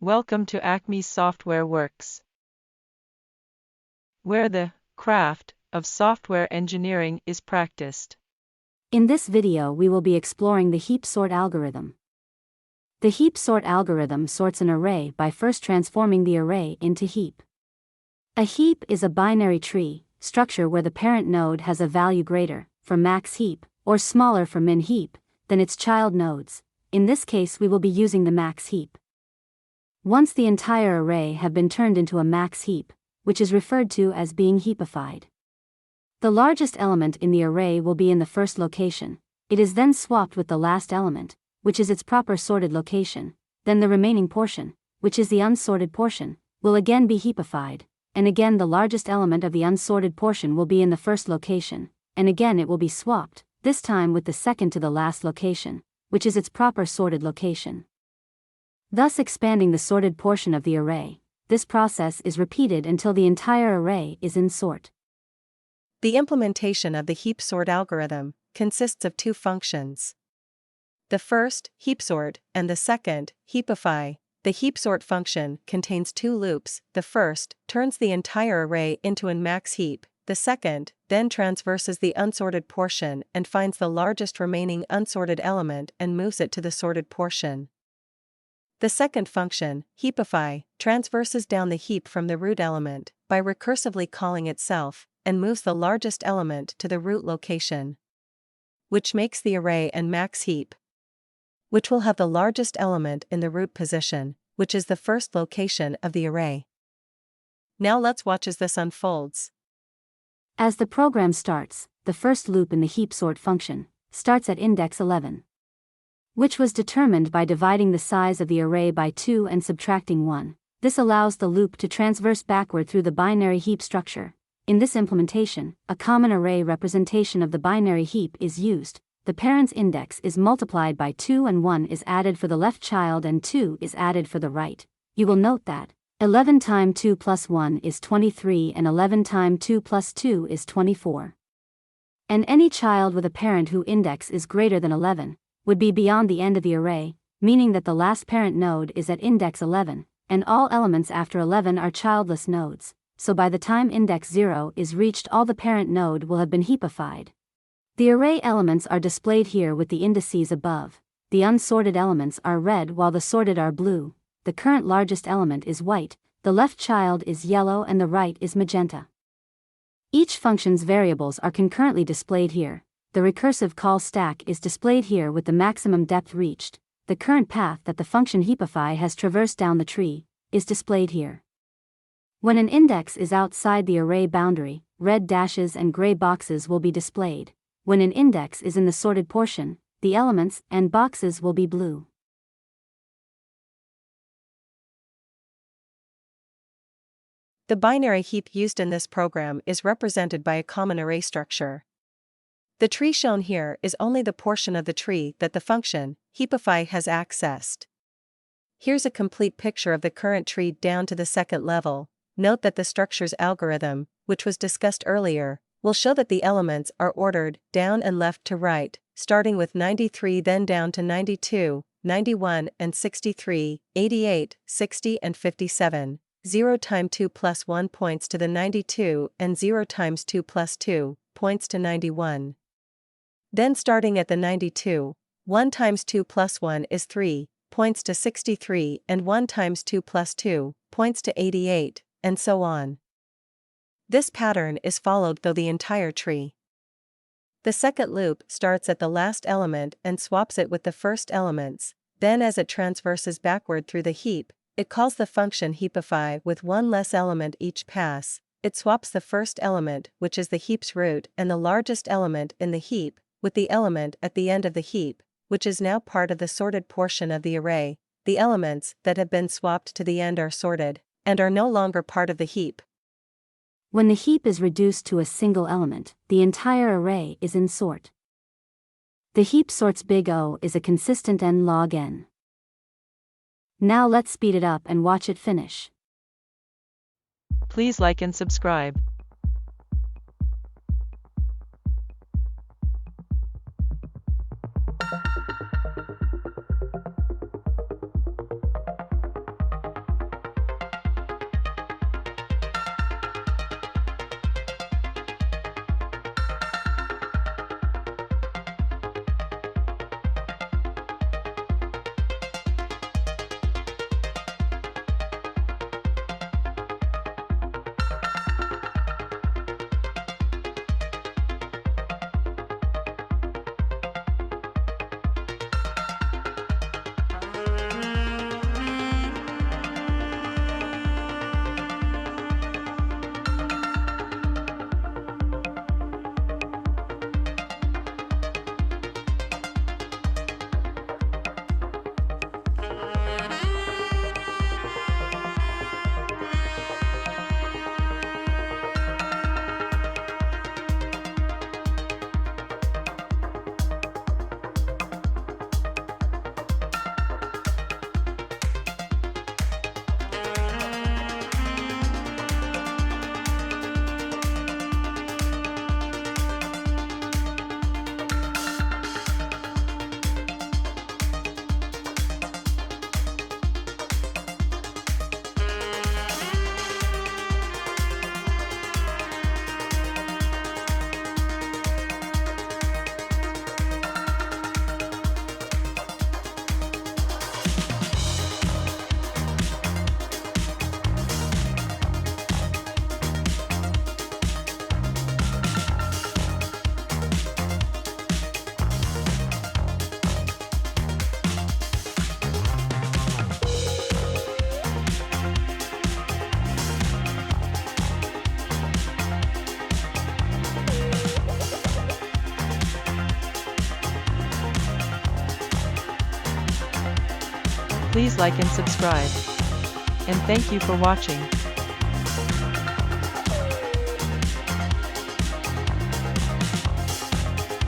Welcome to Acme Software Works, where the craft of software engineering is practiced. In this video we will be exploring the heap sort algorithm. The heap sort algorithm sorts an array by first transforming the array into heap. A heap is a binary tree structure where the parent node has a value greater for max heap or smaller for min heap than its child nodes. In this case we will be using the max heap. Once the entire array have been turned into a max heap, which is referred to as being heapified. The largest element in the array will be in the first location. It is then swapped with the last element, which is its proper sorted location. Then the remaining portion, which is the unsorted portion, will again be heapified, and again the largest element of the unsorted portion will be in the first location, and again it will be swapped, this time with the second to the last location, which is its proper sorted location, thus expanding the sorted portion of the array. This process is repeated until the entire array is in sort. The implementation of the heap sort algorithm consists of two functions. The first, heap sort, and the second, heapify. The heap sort function contains two loops. The first turns the entire array into a max heap. The second then transverses the unsorted portion and finds the largest remaining unsorted element and moves it to the sorted portion. The second function, heapify, transverses down the heap from the root element by recursively calling itself, and moves the largest element to the root location, which makes the array an max heap, which will have the largest element in the root position, which is the first location of the array. Now let's watch as this unfolds. As the program starts, the first loop in the heap sort function starts at index 11. Which was determined by dividing the size of the array by 2 and subtracting 1. This allows the loop to transverse backward through the binary heap structure. In this implementation, a common array representation of the binary heap is used. The parent's index is multiplied by 2 and 1 is added for the left child and 2 is added for the right. You will note that 11 times 2 plus 1 is 23 and 11 times 2 plus 2 is 24. And any child with a parent whose index is greater than 11 would be beyond the end of the array, meaning that the last parent node is at index 11, and all elements after 11 are childless nodes, so by the time index 0 is reached all the parent node will have been heapified. The array elements are displayed here with the indices above. The unsorted elements are red while the sorted are blue. The current largest element is white, the left child is yellow and the right is magenta. Each function's variables are concurrently displayed here. The recursive call stack is displayed here with the maximum depth reached. The current path that the function heapify has traversed down the tree is displayed here. When an index is outside the array boundary, red dashes and gray boxes will be displayed. When an index is in the sorted portion, the elements and boxes will be blue. The binary heap used in this program is represented by a common array structure. The tree shown here is only the portion of the tree that the function, heapify, has accessed. Here's a complete picture of the current tree down to the second level. Note that the structure's algorithm, which was discussed earlier, will show that the elements are ordered down and left to right, starting with 93 then down to 92, 91 and 63, 88, 60 and 57. 0 times 2 plus 1 points to the 92 and 0 times 2 plus 2 points to 91. Then starting at the 92, 1 times 2 plus 1 is 3, points to 63 and 1 times 2 plus 2, points to 88, and so on. This pattern is followed through the entire tree. The second loop starts at the last element and swaps it with the first elements, then as it transverses backward through the heap, it calls the function heapify with one less element each pass. It swaps the first element, which is the heap's root and the largest element in the heap, with the element at the end of the heap, which is now part of the sorted portion of the array. The elements that have been swapped to the end are sorted, and are no longer part of the heap. When the heap is reduced to a single element, the entire array is in sort. The heap sort's big O is a consistent n log n. Now let's speed it up and watch it finish. Please like and subscribe. Please like and subscribe. And thank you for watching.